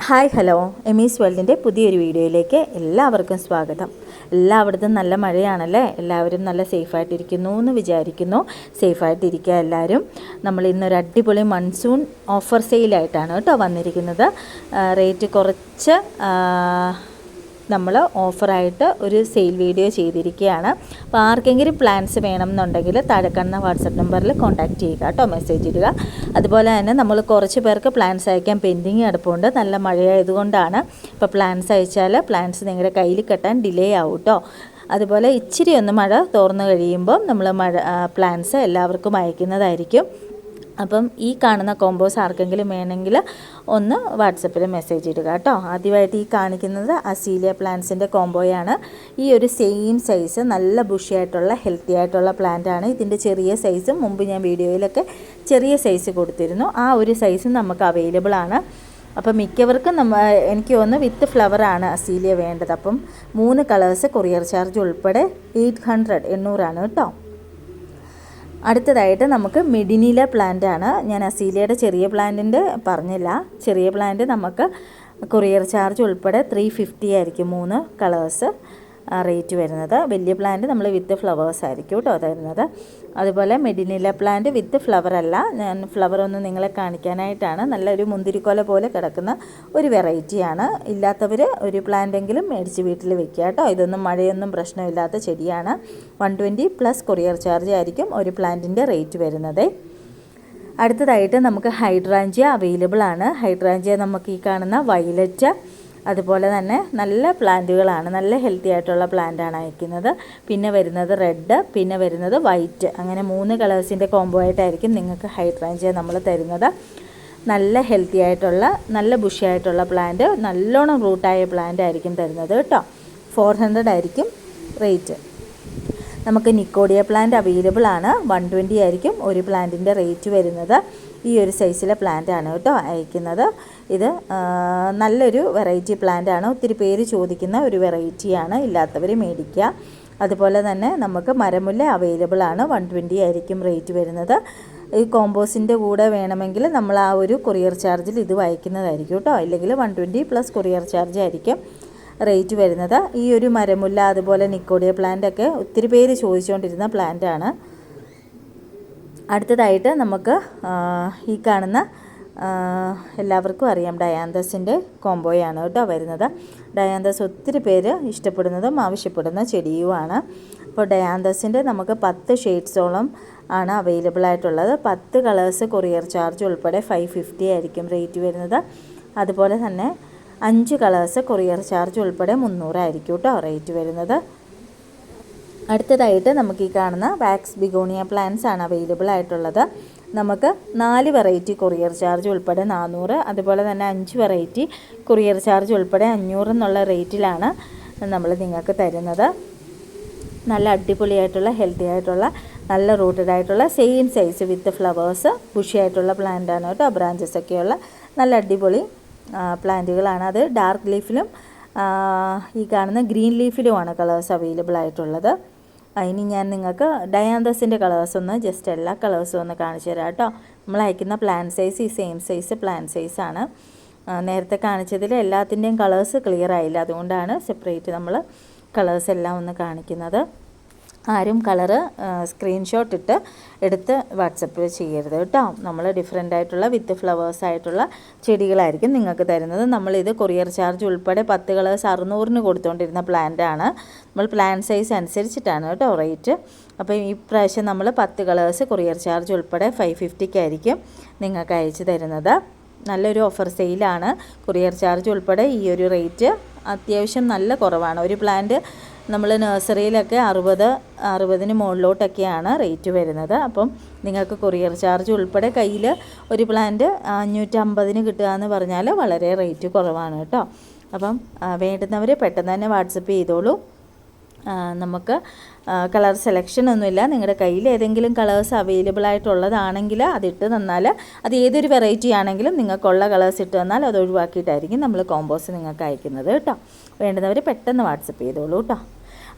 Hi hello എമീസ് വേൾഡിൻ്റെ പുതിയൊരു വീഡിയോയിലേക്ക് എല്ലാവർക്കും സ്വാഗതം. എല്ലായിടത്തും നല്ല മഴയാണല്ലേ. എല്ലാവരും നല്ല സേഫായിട്ടിരിക്കുന്നു എന്ന് വിചാരിക്കുന്നു. സേഫായിട്ടിരിക്കുക എല്ലാവരും. നമ്മൾ ഇന്നൊരു അടിപൊളി മൺസൂൺ ഓഫർ സെയിലായിട്ടാണ് കേട്ടോ വന്നിരിക്കുന്നത്. റേറ്റ് കുറച്ച് നമ്മൾ ഓഫറായിട്ട് ഒരു സെയിൽ വീഡിയോ ചെയ്തിരിക്കുകയാണ്. അപ്പോൾ ആർക്കെങ്കിലും പ്ലാൻസ് വേണമെന്നുണ്ടെങ്കിൽ താഴെ കാണുന്ന വാട്സപ്പ് നമ്പറിൽ കോൺടാക്റ്റ് ചെയ്യുക കേട്ടോ, മെസ്സേജ് ഇടുക. അതുപോലെ തന്നെ നമ്മൾ കുറച്ച് പേർക്ക് പ്ലാൻസ് അയക്കാൻ പെൻഡിങ് കിടപ്പുണ്ട്. നല്ല മഴയായതുകൊണ്ടാണ്. ഇപ്പോൾ പ്ലാൻസ് അയച്ചാൽ പ്ലാൻസ് നിങ്ങളുടെ കയ്യിൽ കെട്ടാൻ ഡിലേ ആവും കേട്ടോ. അതുപോലെ ഇച്ചിരി ഒന്ന് മഴ തോർന്നു കഴിയുമ്പോൾ നമ്മൾ പ്ലാൻസ് എല്ലാവർക്കും അയക്കുന്നതായിരിക്കും. അപ്പം ഈ കാണുന്ന കോമ്പോസ് ആർക്കെങ്കിലും വേണമെങ്കിൽ ഒന്ന് വാട്സപ്പിൽ മെസ്സേജ് ഇടുക കേട്ടോ. ആദ്യമായിട്ട് ഈ കാണിക്കുന്നത് അസീലിയ പ്ലാന്റ്സിൻ്റെ കോംബോയാണ്. ഈ ഒരു സെയിം സൈസ് നല്ല ബുഷിയായിട്ടുള്ള ഹെൽത്തി ആയിട്ടുള്ള പ്ലാന്റാണ്. ഇതിൻ്റെ ചെറിയ സൈസും മുമ്പ് ഞാൻ വീഡിയോയിലൊക്കെ ചെറിയ സൈസ് കൊടുത്തിരുന്നു. ആ ഒരു സൈസും നമുക്ക് അവൈലബിൾ ആണ്. അപ്പം മിക്കവർക്കും എനിക്ക് തോന്നുന്നു വിത്ത് ഫ്ലവറാണ് അസീലിയ വേണ്ടത്. അപ്പം 3 കളേഴ്സ് കൊറിയർ ചാർജ് ഉൾപ്പെടെ 800 കേട്ടോ. അടുത്തതായിട്ട് നമുക്ക് മെഡിനില പ്ലാന്റ് ആണ്. ഞാൻ അസീലിയയുടെ ചെറിയ പ്ലാന്റിൻ്റെ പറഞ്ഞില്ല. ചെറിയ പ്ലാന്റ് നമുക്ക് കൊറിയർ ചാർജ് ഉൾപ്പെടെ 350 ആയിരിക്കും 3 കളേഴ്സ് റേറ്റ് വരുന്നത്. വലിയ പ്ലാന്റ് നമ്മൾ വിത്ത് ഫ്ലവേഴ്സ് ആയിരിക്കും കേട്ടോ തരുന്നത്. അതുപോലെ മെഡിനില പ്ലാന്റ് വിത്ത് ഫ്ലവർ അല്ല, ഞാൻ ഫ്ലവർ ഒന്ന് നിങ്ങളെ കാണിക്കാനായിട്ടാണ്. നല്ലൊരു മുന്തിരിക്കോല പോലെ കിടക്കുന്ന ഒരു വെറൈറ്റിയാണ്. ഇല്ലാത്തവർ ഒരു പ്ലാന്റെങ്കിലും മേടിച്ച് വീട്ടിൽ വെക്കുക കേട്ടോ. ഇതൊന്നും മഴയൊന്നും പ്രശ്നമില്ലാത്ത ചെടിയാണ്. 120 പ്ലസ് കൊറിയർ ചാർജ് ആയിരിക്കും ഒരു പ്ലാന്റിൻ്റെ റേറ്റ് വരുന്നത്. അടുത്തതായിട്ട് നമുക്ക് ഹൈഡ്രാഞ്ചിയ അവൈലബിൾ ആണ്. ഹൈഡ്രാഞ്ചിയ നമുക്ക് ഈ കാണുന്ന വയലറ്റ്, അതുപോലെ തന്നെ നല്ല പ്ലാന്റുകളാണ്. നല്ല ഹെൽത്തി ആയിട്ടുള്ള പ്ലാന്റാണ് അയക്കുന്നത്. പിന്നെ വരുന്നത് റെഡ്, പിന്നെ വരുന്നത് വൈറ്റ്. അങ്ങനെ 3 കളേഴ്സിൻ്റെ കോംബോ ആയിട്ടായിരിക്കും നിങ്ങൾക്ക് ഹൈഡ്രാഞ്ചിയ നമ്മൾ തരുന്നത്. നല്ല ഹെൽത്തി ആയിട്ടുള്ള നല്ല ബുഷി ആയിട്ടുള്ള പ്ലാന്റ്, നല്ലോണം റൂട്ടായ പ്ലാന്റ് ആയിരിക്കും തരുന്നത് കേട്ടോ. 400 ആയിരിക്കും റേറ്റ്. നമുക്ക് നിക്കോഡിയ പ്ലാന്റ് അവൈലബിൾ ആണ്. 120 ആയിരിക്കും ഒരു പ്ലാന്റിൻ്റെ റേറ്റ് വരുന്നത്. ഈ ഒരു സൈസിലെ പ്ലാന്റ് ആണ് കേട്ടോ അയക്കുന്നത്. ഇത് നല്ലൊരു വെറൈറ്റി പ്ലാന്റ് ആണ്. ഒത്തിരി പേര് ചോദിക്കുന്ന ഒരു വെറൈറ്റിയാണ്. ഇല്ലാത്തവർ മേടിക്കുക. അതുപോലെ തന്നെ നമുക്ക് മരമുല്ല അവൈലബിൾ ആണ്. 120 ആയിരിക്കും റേറ്റ് വരുന്നത്. ഈ കോമ്പോസിൻ്റെ കൂടെ വേണമെങ്കിൽ നമ്മൾ ആ ഒരു കൊറിയർ ചാർജിൽ ഇത് അയക്കുന്നതായിരിക്കും കേട്ടോ. അല്ലെങ്കിൽ 120 പ്ലസ് കൊറിയർ ചാർജ് ആയിരിക്കും റേറ്റ് വരുന്നത്. ഈ ഒരു മരമുല്ല അതുപോലെ നിക്കോഡിയ പ്ലാന്റൊക്കെ ഒത്തിരി പേര് ചോദിച്ചുകൊണ്ടിരുന്ന പ്ലാന്റാണ്. അടുത്തതായിട്ട് നമുക്ക് ഈ കാണുന്ന എല്ലാവർക്കും അറിയാം ഡയാന്തസിൻ്റെ കോംബോയാണ് കേട്ടോ വരുന്നത്. ഡയാന്തസ് ഒത്തിരി പേര് ഇഷ്ടപ്പെടുന്നതും ആവശ്യപ്പെടുന്ന ചെടിയുമാണ്. അപ്പോൾ ഡയാന്തസിൻ്റെ നമുക്ക് 10 ഷെയ്ഡ്സോളം ആണ് അവൈലബിൾ ആയിട്ടുള്ളത്. 10 കളേഴ്സ് കൊറിയർ ചാർജ് ഉൾപ്പെടെ 550 ആയിരിക്കും റേറ്റ് വരുന്നത്. അതുപോലെ തന്നെ 5 കളേഴ്സ് കൊറിയർ ചാർജ് ഉൾപ്പെടെ 300 ആയിരിക്കും കേട്ടോ റേറ്റ് വരുന്നത്. അടുത്തതായിട്ട് നമുക്ക് ഈ കാണുന്ന വാക്സ് ബിഗോണിയ പ്ലാന്റ്സ് ആണ് അവൈലബിൾ ആയിട്ടുള്ളത്. നമുക്ക് 4 വെറൈറ്റി കൊറിയർ ചാർജ് ഉൾപ്പെടെ 400, അതുപോലെ തന്നെ 5 വെറൈറ്റി കൊറിയർ ചാർജ് ഉൾപ്പെടെ 500 എന്നുള്ള റേറ്റിലാണ് നമ്മൾ നിങ്ങൾക്ക് തരുന്നത്. നല്ല അടിപൊളിയായിട്ടുള്ള ഹെൽത്തി ആയിട്ടുള്ള നല്ല റൂട്ടഡ് ആയിട്ടുള്ള same size with flowers bushy ആയിട്ടുള്ള പ്ലാന്റാണ് കേട്ടോ. ബ്രാഞ്ചസ് ഒക്കെയുള്ള നല്ല അടിപൊളി പ്ലാന്റുകളാണ്. അത് ഡാർക്ക് ലീഫിലും ഈ കാണുന്ന ഗ്രീൻ ലീഫിലുമാണ് കളേഴ്സ് അവൈലബിൾ ആയിട്ടുള്ളത്. ഇനി ഞാൻ നിങ്ങൾക്ക് ഡയാന്തസിൻ്റെ കളേഴ്സ് ഒന്ന് ജസ്റ്റ് എല്ലാ കളേഴ്സും ഒന്ന് കാണിച്ചു തരാം കേട്ടോ. നമ്മൾ അയക്കുന്ന പ്ലാൻ സൈസ് ഈ സെയിം സൈസ് പ്ലാൻ സൈസാണ്. നേരത്തെ കാണിച്ചതിൽ എല്ലാത്തിൻ്റെയും കളേഴ്സ് ക്ലിയർ ആയില്ല, അതുകൊണ്ടാണ് സെപ്പറേറ്റ് നമ്മൾ കളേഴ്സ് എല്ലാം ഒന്ന് കാണിക്കുന്നത്. ആരും കളറ് സ്ക്രീൻഷോട്ട് ഇട്ട് എടുത്ത് വാട്സപ്പ് ചെയ്യരുത് കേട്ടോ. നമ്മൾ ഡിഫറെൻ്റ് ആയിട്ടുള്ള വിത്ത് ഫ്ലവേഴ്സ് ആയിട്ടുള്ള ചെടികളായിരിക്കും നിങ്ങൾക്ക് തരുന്നത്. നമ്മളിത് കൊറിയർ ചാർജ് ഉൾപ്പെടെ 10 കളേഴ്സ് 600 കൊടുത്തുകൊണ്ടിരുന്ന പ്ലാന്റാണ്. നമ്മൾ പ്ലാൻ സൈസ് അനുസരിച്ചിട്ടാണ് കേട്ടോ റേറ്റ്. അപ്പോൾ ഈ പ്രാവശ്യം നമ്മൾ 10 കളേഴ്സ് കൊറിയർ ചാർജ് ഉൾപ്പെടെ 550 ആയിരിക്കും നിങ്ങൾക്ക് അയച്ചു തരുന്നത്. നല്ലൊരു ഓഫർ സെയിലാണ്. കൊറിയർ ചാർജ് ഉൾപ്പെടെ ഈ ഒരു റേറ്റ് അത്യാവശ്യം നല്ല കുറവാണ്. ഒരു പ്ലാന്റ് നമ്മൾ നഴ്സറിയിലൊക്കെ 60 മുകളിലോട്ടൊക്കെയാണ് റേറ്റ് വരുന്നത്. അപ്പം നിങ്ങൾക്ക് കൊറിയർ ചാർജ് ഉൾപ്പെടെ കയ്യിൽ ഒരു പ്ലാന്റ് 550 കിട്ടുക എന്ന് പറഞ്ഞാൽ വളരെ റേറ്റ് കുറവാണ് കേട്ടോ. അപ്പം വേണ്ടുന്നവർ പെട്ടെന്ന് തന്നെ വാട്സപ്പ് ചെയ്തോളൂ. നമുക്ക് കളർ സെലക്ഷൻ ഒന്നുമില്ല. നിങ്ങളുടെ കയ്യിൽ ഏതെങ്കിലും കളേഴ്സ് അവൈലബിൾ ആയിട്ടുള്ളതാണെങ്കിൽ അതിട്ട് തന്നാൽ, അത് ഏതൊരു വെറൈറ്റി ആണെങ്കിലും നിങ്ങൾക്കുള്ള കളേഴ്സ് ഇട്ട് തന്നാൽ അത് ഒഴിവാക്കിയിട്ടായിരിക്കും നമ്മൾ കോമ്പോസ് നിങ്ങൾക്ക് അയക്കുന്നത് കേട്ടോ. വേണ്ടുന്നവർ പെട്ടെന്ന് വാട്സപ്പ് ചെയ്തോളൂ കേട്ടോ.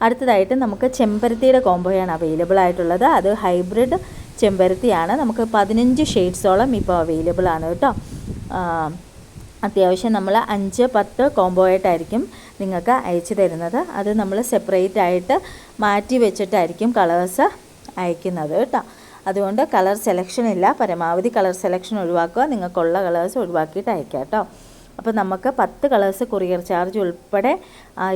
അടുത്തതായിട്ട് നമുക്ക് ചെമ്പരത്തിയുടെ കോംബോയാണ് അവൈലബിൾ ആയിട്ടുള്ളത്. അത് ഹൈബ്രിഡ് ചെമ്പരത്തിയാണ്. നമുക്ക് 15 ഷെയ്ഡ്സോളം ഇപ്പോൾ അവൈലബിൾ ആണ് കേട്ടോ. അത്യാവശ്യം നമ്മൾ 5-10 കോംബോ ആയിട്ടായിരിക്കും നിങ്ങൾക്ക് അയച്ചു തരുന്നത്. അത് നമ്മൾ സെപ്പറേറ്റ് ആയിട്ട് മാറ്റി വെച്ചിട്ടായിരിക്കും കളേഴ്സ് അയക്കുന്നത് കേട്ടോ. അതുകൊണ്ട് കളർ സെലക്ഷൻ ഇല്ല, പരമാവധി കളർ സെലക്ഷൻ ഒഴിവാക്കുക, നിങ്ങൾക്കുള്ള കളേഴ്സ് ഒഴിവാക്കിയിട്ട് അയക്കുക കേട്ടോ. അപ്പോൾ നമുക്ക് 10 കളേഴ്സ് കൊറിയർ ചാർജ് ഉൾപ്പെടെ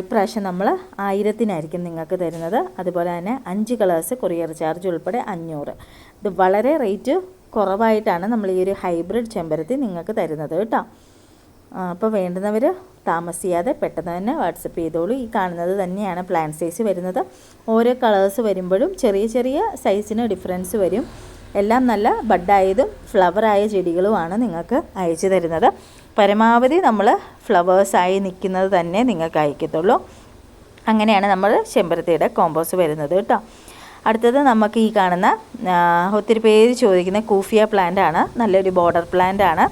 ഇപ്രാവശ്യം നമ്മൾ 1000-നായിരിക്കും നിങ്ങൾക്ക് തരുന്നത്. അതുപോലെ തന്നെ 5 കളേഴ്സ് കൊറിയർ ചാർജ് ഉൾപ്പെടെ 500. ഇത് വളരെ റേറ്റ് കുറവായിട്ടാണ് നമ്മൾ ഈ ഒരു ഹൈബ്രിഡ് ചെമ്പരത്തി നിങ്ങൾക്ക് തരുന്നത് കേട്ടോ. അപ്പോൾ വേണ്ടുന്നവർ താമസിയാതെ പെട്ടെന്ന് തന്നെ വാട്സപ്പ് ചെയ്തോളൂ. ഈ കാണുന്നത് തന്നെയാണ് പ്ലാന്റ് സൈസ് വരുന്നത്. ഓരോ കളേഴ്സ് വരുമ്പോഴും ചെറിയ ചെറിയ സൈസിന് ഡിഫറൻസ് വരും. എല്ലാം നല്ല ബഡായതും ഫ്ലവറായ ചെടികളുമാണ് നിങ്ങൾക്ക് അയച്ചു തരുന്നത്. പരമാവധി നമ്മൾ ഫ്ലവേഴ്സായി നിൽക്കുന്നത് തന്നെ നിങ്ങൾക്ക് അയക്കത്തുള്ളൂ. അങ്ങനെയാണ് നമ്മൾ ചെമ്പരത്തിയുടെ കോമ്പോസ് വരുന്നത് കേട്ടോ. അടുത്തത് നമുക്ക് ഈ കാണുന്ന ഒത്തിരി പേര് ചോദിക്കുന്ന കൂഫിയ പ്ലാന്റ് ആണ്. നല്ലൊരു ബോർഡർ പ്ലാന്റ് ആണ്.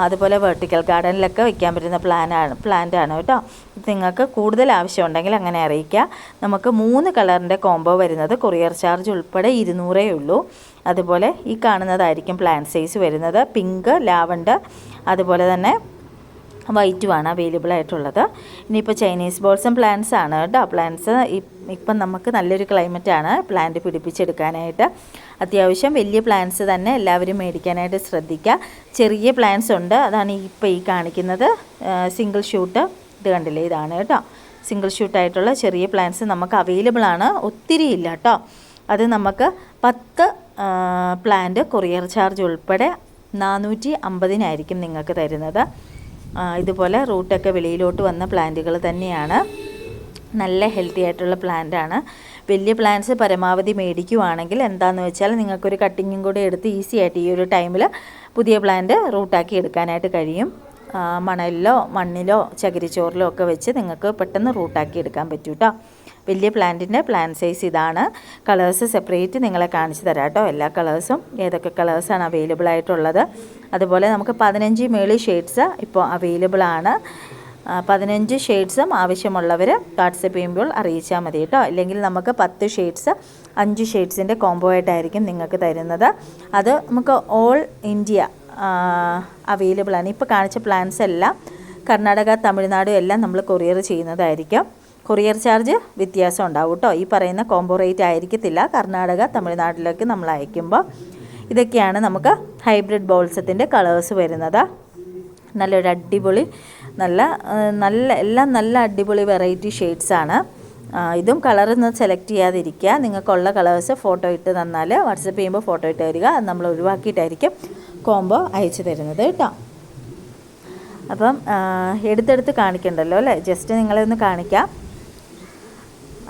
അതുപോലെ വെർട്ടിക്കൽ ഗാർഡനിലൊക്കെ വെക്കാൻ പറ്റുന്ന പ്ലാന്റ് ആണ് കേട്ടോ. നിങ്ങൾക്ക് കൂടുതൽ ആവശ്യമുണ്ടെങ്കിൽ അങ്ങനെ അറിയിക്കുക. നമുക്ക് 3 കളറിൻ്റെ കോംബോ വരുന്നത് കൊറിയർ ചാർജ് ഉൾപ്പെടെ 200 ഉള്ളൂ. അതുപോലെ ഈ കാണുന്നതായിരിക്കും പ്ലാന്റ് സൈസ് വരുന്നത്. പിങ്ക്, ലാവൻഡർ, അതുപോലെ തന്നെ വൈറ്റുമാണ് അവൈലബിൾ ആയിട്ടുള്ളത്. ഇനിയിപ്പോൾ ചൈനീസ് ബോൾസം പ്ലാന്റ്സ് ആണ് കേട്ടോ. പ്ലാന്റ്സ് ഇപ്പം നമുക്ക് നല്ലൊരു ക്ലൈമറ്റാണ് പ്ലാന്റ് പിടിപ്പിച്ചെടുക്കാനായിട്ട്. അത്യാവശ്യം വലിയ പ്ലാന്റ്സ് തന്നെ എല്ലാവരും മേടിക്കാനായിട്ട് ശ്രദ്ധിക്കുക. ചെറിയ പ്ലാന്റ്സ് ഉണ്ട്, അതാണ് ഇപ്പോൾ ഈ കാണിക്കുന്നത്. സിംഗിൾ ഷൂട്ട് ഇത് കണ്ടില്ലേ, ഇതാണ് കേട്ടോ സിംഗിൾ ഷൂട്ടായിട്ടുള്ള ചെറിയ പ്ലാന്റ്സ് നമുക്ക് അവൈലബിൾ ആണ്. ഒത്തിരി ഇല്ല കേട്ടോ. അത് നമുക്ക് 10 പ്ലാന്റ് കൊറിയർ ചാർജ് ഉൾപ്പെടെ 450-നായിരിക്കും നിങ്ങൾക്ക് തരുന്നത്. ഇതുപോലെ റൂട്ടൊക്കെ വെളിയിലോട്ട് വന്ന പ്ലാന്റുകൾ തന്നെയാണ്. നല്ല ഹെൽത്തി ആയിട്ടുള്ള പ്ലാന്റാണ്. വലിയ പ്ലാന്റ്സ് പരമാവധി മേടിക്കുവാണെങ്കിൽ എന്താണെന്ന് വെച്ചാൽ നിങ്ങൾക്കൊരു കട്ടിങ്ങും കൂടെ എടുത്ത് ഈസി ആയിട്ട് ഈ ഒരു ടൈമിൽ പുതിയ പ്ലാന്റ് റൂട്ടാക്കി എടുക്കാനായിട്ട് കഴിയും. മണ്ണിലോ ചകിരിച്ചോറിലോ ഒക്കെ വെച്ച് നിങ്ങൾക്ക് പെട്ടെന്ന് റൂട്ടാക്കി എടുക്കാൻ പറ്റും കേട്ടോ. വലിയ പ്ലാന്റിൻ്റെ പ്ലാന്റ് സൈസ് ഇതാണ്. കളേഴ്സ് സെപ്പറേറ്റ് നിങ്ങളെ കാണിച്ചു തരാം കേട്ടോ. എല്ലാ കളേഴ്സും ഏതൊക്കെ കളേഴ്സാണ് അവൈലബിൾ ആയിട്ടുള്ളത്. അതുപോലെ നമുക്ക് 15 മേളിൽ ഷെയ്ഡ്സ് ഇപ്പോൾ അവൈലബിൾ ആണ്. 15 ഷെയ്ഡ്സും ആവശ്യമുള്ളവർ വാട്സപ്പ് ചെയ്യുമ്പോൾ അറിയിച്ചാൽ മതി കേട്ടോ. അല്ലെങ്കിൽ നമുക്ക് 10 ഷെയ്ഡ്സ് 5 ഷെയ്ഡ്സിൻ്റെ കോംബോ ആയിട്ടായിരിക്കും നിങ്ങൾക്ക് തരുന്നത്. അത് നമുക്ക് ഓൾ ഇന്ത്യ അവൈലബിൾ ആണ്. ഇപ്പോൾ കാണിച്ച പ്ലാൻസ് എല്ലാം കർണാടക, തമിഴ്നാട് എല്ലാം നമ്മൾ കൊറിയർ ചെയ്യുന്നതായിരിക്കും. കൊറിയർ ചാർജ് വ്യത്യാസം ഉണ്ടാവും കേട്ടോ. ഈ പറയുന്ന കോംബോ റേറ്റ് ആയിരിക്കത്തില്ല കർണാടക, തമിഴ്നാട്ടിലേക്ക് നമ്മൾ അയക്കുമ്പോൾ. ഇതൊക്കെയാണ് നമുക്ക് ഹൈബ്രിഡ് ബോൾസത്തിൻ്റെ കളേഴ്സ് വരുന്നത്. നല്ലൊരു അടിപൊളി എല്ലാം നല്ല അടിപൊളി വെറൈറ്റി ഷെയ്ഡ്സാണ്. ഇതും കളറൊന്നും സെലക്ട് ചെയ്യാതിരിക്കുക. നിങ്ങൾക്കുള്ള കളേഴ്സ് ഫോട്ടോ ഇട്ട് തന്നാൽ വാട്സപ്പ് ചെയ്യുമ്പോൾ ഫോട്ടോ ഇട്ട് തരിക. അത് നമ്മൾ ഒഴിവാക്കിയിട്ടായിരിക്കും കോംബോ അയച്ചു തരുന്നത് കേട്ടോ. അപ്പം എടുത്തെടുത്ത് കാണിക്കണ്ടല്ലോ അല്ലേ, ജസ്റ്റ് നിങ്ങളൊന്ന് കാണിക്കാം.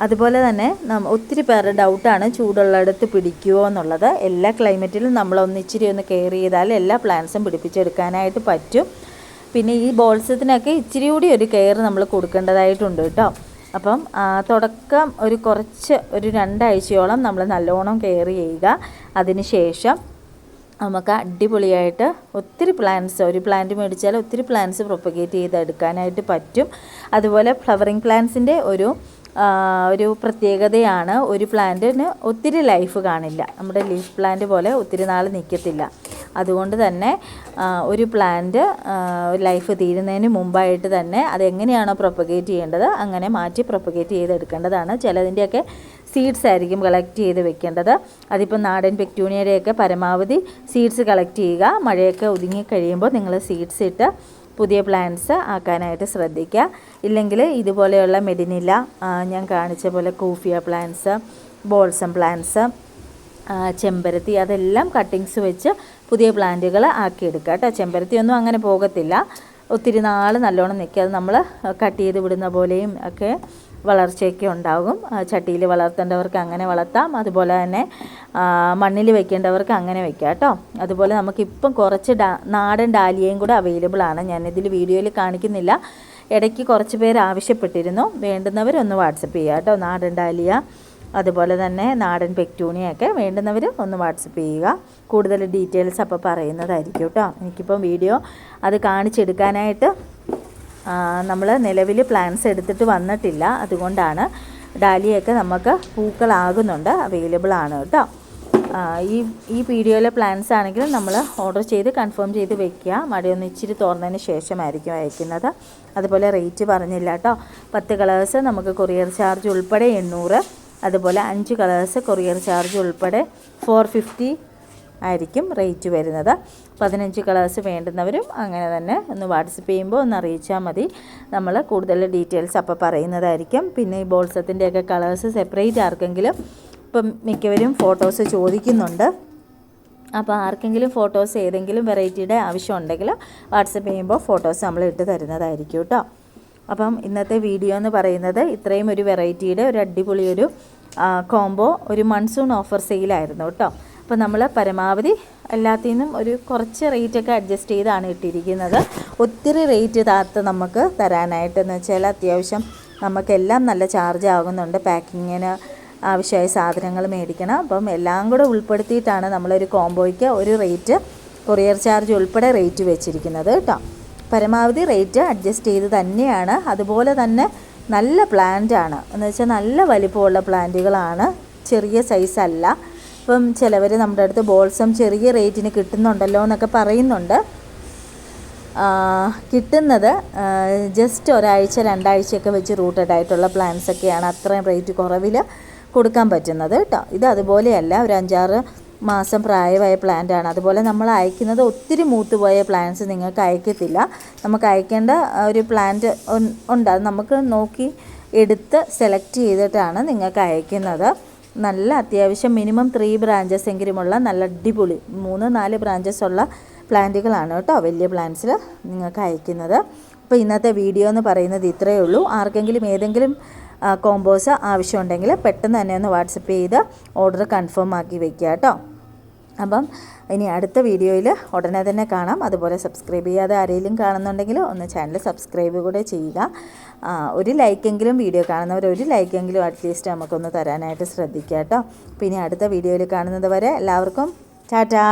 അതുപോലെ തന്നെ ഒത്തിരി പേരുടെ ഡൗട്ടാണ് ചൂടുള്ളിടത്ത് പിടിക്കുമോ എന്നുള്ളത്. എല്ലാ ക്ലൈമറ്റിലും നമ്മളൊന്നിച്ചിരി ഒന്ന് കെയർ ചെയ്താൽ എല്ലാ പ്ലാന്റ്സും പിടിപ്പിച്ചെടുക്കാനായിട്ട് പറ്റും. പിന്നെ ഈ ബോൾസത്തിനൊക്കെ ഇച്ചിരി കൂടി ഒരു കെയർ നമ്മൾ കൊടുക്കേണ്ടതായിട്ടുണ്ട് കേട്ടോ. അപ്പം തുടക്കം ഒരു 2 ആഴ്ചയോളം നമ്മൾ നല്ലോണം കെയർ ചെയ്യുക. അതിന് ശേഷം നമുക്ക് അടിപൊളിയായിട്ട് ഒത്തിരി പ്ലാന്റ്സ്, ഒരു പ്ലാന്റ് മേടിച്ചാൽ ഒത്തിരി പ്ലാന്റ്സ് പ്രൊപ്പഗേറ്റ് ചെയ്തെടുക്കാനായിട്ട് പറ്റും. അതുപോലെ ഫ്ലവറിങ് പ്ലാന്റ്സിൻ്റെ ഒരു പ്രത്യേകതയാണ്, ഒരു പ്ലാന്റിന് ഒത്തിരി ലൈഫ് കാണില്ല. നമ്മുടെ ലീഫ് പ്ലാന്റ് പോലെ ഒത്തിരി നാൾ നിൽക്കത്തില്ല. അതുകൊണ്ട് തന്നെ ഒരു പ്ലാന്റ് ലൈഫ് തീരുന്നതിന് മുമ്പായിട്ട് തന്നെ അതെങ്ങനെയാണോ പ്രൊപ്പഗേറ്റ് ചെയ്യേണ്ടത് അങ്ങനെ മാറ്റി പ്രൊപ്പഗേറ്റ് ചെയ്തെടുക്കേണ്ടതാണ്. ചിലതിൻ്റെയൊക്കെ സീഡ്സ് ആയിരിക്കും കളക്ട് ചെയ്ത് വെക്കേണ്ടത്. അതിപ്പോൾ നാടൻ പെക്ടൂണിയയുടെയൊക്കെ പരമാവധി സീഡ്സ് കളക്ട് ചെയ്യുക. മഴയൊക്കെ ഒതുങ്ങി കഴിയുമ്പോൾ നിങ്ങൾ സീഡ്സ് ഇട്ട് പുതിയ പ്ലാന്റ്സ് ആക്കാനായിട്ട് ശ്രദ്ധിക്കുക. ഇല്ലെങ്കിൽ ഇതുപോലെയുള്ള മെഡിനില, ഞാൻ കാണിച്ച പോലെ കൂഫിയ പ്ലാന്റ്സ്, ബോൾസം പ്ലാന്റ്സ്, ചെമ്പരത്തി, അതെല്ലാം കട്ടിങ്സ് വെച്ച് പുതിയ പ്ലാന്റുകൾ ആക്കിയെടുക്കുക കേട്ടോ. ചെമ്പരത്തിയൊന്നും അങ്ങനെ പോകത്തില്ല, ഒത്തിരി നാൾ നല്ലോണം നിൽക്കുക. അത് നമ്മൾ കട്ട് ചെയ്ത് വിടുന്ന പോലെയും ഒക്കെ വളർച്ചയൊക്കെ ഉണ്ടാകും. ചട്ടിയിൽ വളർത്തേണ്ടവർക്ക് അങ്ങനെ വളർത്താം. അതുപോലെ തന്നെ മണ്ണിൽ വെക്കേണ്ടവർക്ക് അങ്ങനെ വെക്കാം കേട്ടോ. അതുപോലെ നമുക്കിപ്പം കുറച്ച് നാടൻ ഡാലിയയും കൂടെ അവൈലബിൾ ആണ്. ഞാനിതിൽ വീഡിയോയിൽ കാണിക്കുന്നില്ല. ഇടയ്ക്ക് കുറച്ച് പേര് ആവശ്യപ്പെട്ടിരുന്നു. വേണ്ടുന്നവരൊന്ന് വാട്സപ്പ് ചെയ്യുക കേട്ടോ. നാടൻ ഡാലിയ, അതുപോലെ തന്നെ നാടൻ പെക്ടൂണിയൊക്കെ വേണ്ടുന്നവർ ഒന്ന് വാട്സപ്പ് ചെയ്യുക. കൂടുതൽ ഡീറ്റെയിൽസ് അപ്പോൾ പറയുന്നതായിരിക്കും കേട്ടോ. എനിക്കിപ്പം വീഡിയോ അത് കാണിച്ചെടുക്കാനായിട്ട് നമ്മൾ നിലവിൽ പ്ലാൻസ് എടുത്തിട്ട് വന്നിട്ടില്ല. അതുകൊണ്ടാണ്. ഡാലിയൊക്കെ നമുക്ക് പൂക്കളാകുന്നുണ്ട്, അവൈലബിൾ ആണ് കേട്ടോ. ഈ വീഡിയോയിലെ പ്ലാൻസ് ആണെങ്കിലും നമ്മൾ ഓർഡർ ചെയ്ത് കൺഫേം ചെയ്ത് വെക്കുക. മഴയൊന്ന് ഇച്ചിരി തോർന്നതിന് ശേഷമായിരിക്കും അയക്കുന്നത്. അതുപോലെ റേറ്റ് പറഞ്ഞില്ല കേട്ടോ. 10 കളേഴ്സ് നമുക്ക് കൊറിയർ ചാർജ് ഉൾപ്പെടെ 800. അതുപോലെ 5 കളേഴ്സ് കൊറിയർ ചാർജ് ഉൾപ്പെടെ 450 ആയിരിക്കും റേറ്റ് വരുന്നത്. 15 കളേഴ്സ് വേണ്ടുന്നവരും അങ്ങനെ തന്നെ ഒന്ന് വാട്സപ്പ് ചെയ്യുമ്പോൾ ഒന്ന് അറിയിച്ചാൽ മതി. നമ്മൾ കൂടുതൽ ഡീറ്റെയിൽസ് അപ്പോൾ പറയുന്നതായിരിക്കും. പിന്നെ ഈ ബോൾസത്തിൻ്റെയൊക്കെ കളേഴ്സ് സെപ്പറേറ്റ് ആർക്കെങ്കിലും ഇപ്പം മിക്കവരും ഫോട്ടോസ് ചോദിക്കുന്നുണ്ട്. അപ്പോൾ ആർക്കെങ്കിലും ഫോട്ടോസ് ഏതെങ്കിലും വെറൈറ്റിയുടെ ആവശ്യമുണ്ടെങ്കിൽ വാട്സപ്പ് ചെയ്യുമ്പോൾ ഫോട്ടോസ് നമ്മൾ ഇട്ട് തരുന്നതായിരിക്കും കേട്ടോ. അപ്പം ഇന്നത്തെ വീഡിയോ എന്ന് പറയുന്നത് ഇത്രയും ഒരു വെറൈറ്റിയുടെ ഒരു അടിപൊളി ഒരു കോംബോ ഒരു മൺസൂൺ ഓഫർ സെയിലായിരുന്നു കേട്ടോ. അപ്പോൾ നമ്മൾ പരമാവധി എല്ലാത്തിൽ നിന്നും ഒരു കുറച്ച് റേറ്റൊക്കെ അഡ്ജസ്റ്റ് ചെയ്താണ് ഇട്ടിരിക്കുന്നത്. ഒത്തിരി റേറ്റ് താത്ത് നമുക്ക് തരാനായിട്ടെന്ന് വെച്ചാൽ അത്യാവശ്യം നമുക്കെല്ലാം നല്ല ചാർജ് ആകുന്നുണ്ട്. പാക്കിങ്ങിന് ആവശ്യമായ സാധനങ്ങൾ മേടിക്കണം. അപ്പം എല്ലാം കൂടെ ഉൾപ്പെടുത്തിയിട്ടാണ് നമ്മളൊരു കോംബോയ്ക്ക് ഒരു റേറ്റ് കൊറിയർ ചാർജ് ഉൾപ്പെടെ റേറ്റ് വെച്ചിരിക്കുന്നത് കേട്ടോ. പരമാവധി റേറ്റ് അഡ്ജസ്റ്റ് ചെയ്ത് തന്നെയാണ്. അതുപോലെ തന്നെ നല്ല പ്ലാന്റാണ് എന്ന് വെച്ചാൽ നല്ല വലിപ്പമുള്ള പ്ലാന്റുകളാണ്, ചെറിയ സൈസല്ല. ഇപ്പം ചിലവർ നമ്മുടെ അടുത്ത് ബോൾസം ചെറിയ റേറ്റിന് കിട്ടുന്നുണ്ടല്ലോ എന്നൊക്കെ പറയുന്നുണ്ട്. കിട്ടുന്നത് ജസ്റ്റ് ഒരാഴ്ച 2 ആഴ്ചയൊക്കെ വെച്ച് റൂട്ടഡ് ആയിട്ടുള്ള പ്ലാന്റ്സൊക്കെയാണ് അത്രയും റേറ്റ് കുറവിൽ കൊടുക്കാൻ പറ്റുന്നത് കേട്ടോ. ഇത് അതുപോലെയല്ല, ഒരു 5-6 മാസം പ്രായമായ പ്ലാന്റാണ്. അതുപോലെ നമ്മൾ അയക്കുന്നത് ഒത്തിരി മൂത്തുപോയ പ്ലാന്റ്സ് നിങ്ങൾക്ക് അയക്കത്തില്ല. നമുക്ക് അയക്കേണ്ട ഒരു പ്ലാന്റ് ഉണ്ട്, അത് നമുക്ക് നോക്കി എടുത്ത് സെലക്ട് ചെയ്തിട്ടാണ് നിങ്ങൾക്ക് അയക്കുന്നത്. നല്ല അത്യാവശ്യം മിനിമം 3 ബ്രാഞ്ചസ് എങ്കിലുമുള്ള നല്ല അടിപൊളി 3-4 ബ്രാഞ്ചസ് ഉള്ള പ്ലാന്റുകളാണ് കേട്ടോ വലിയ പ്ലാന്റ്സിൽ നിങ്ങൾക്ക് അയക്കുന്നത്. അപ്പോൾ ഇന്നത്തെ വീഡിയോ എന്ന് പറയുന്നത് ഇത്രയേ ഉള്ളൂ. ആർക്കെങ്കിലും ഏതെങ്കിലും കോംബോസ് ആവശ്യമുണ്ടെങ്കിൽ പെട്ടെന്ന് തന്നെ ഒന്ന് വാട്സപ്പ് ചെയ്ത് ഓർഡർ കൺഫേം ആക്കി വെക്കുക കേട്ടോ. അപ്പം ഇനി അടുത്ത വീഡിയോയിൽ ഉടനെ തന്നെ കാണാം. അതുപോലെ സബ്സ്ക്രൈബ് ചെയ്യാതെ ആരെങ്കിലും കാണുന്നുണ്ടെങ്കിൽ ഒന്ന് ചാനൽ സബ്സ്ക്രൈബ് കൂടെ ചെയ്യുക. ഒരു ലൈക്കെങ്കിലും വീഡിയോ കാണുന്നവർ ഒരു ലൈക്കെങ്കിലും അറ്റ്ലീസ്റ്റ് നമുക്കൊന്ന് തരാനായിട്ട് ശ്രദ്ധിക്കുക കേട്ടോ. പിന്നെ അടുത്ത വീഡിയോയിൽ കാണുന്നത് വരെ എല്ലാവർക്കും ടാറ്റാ.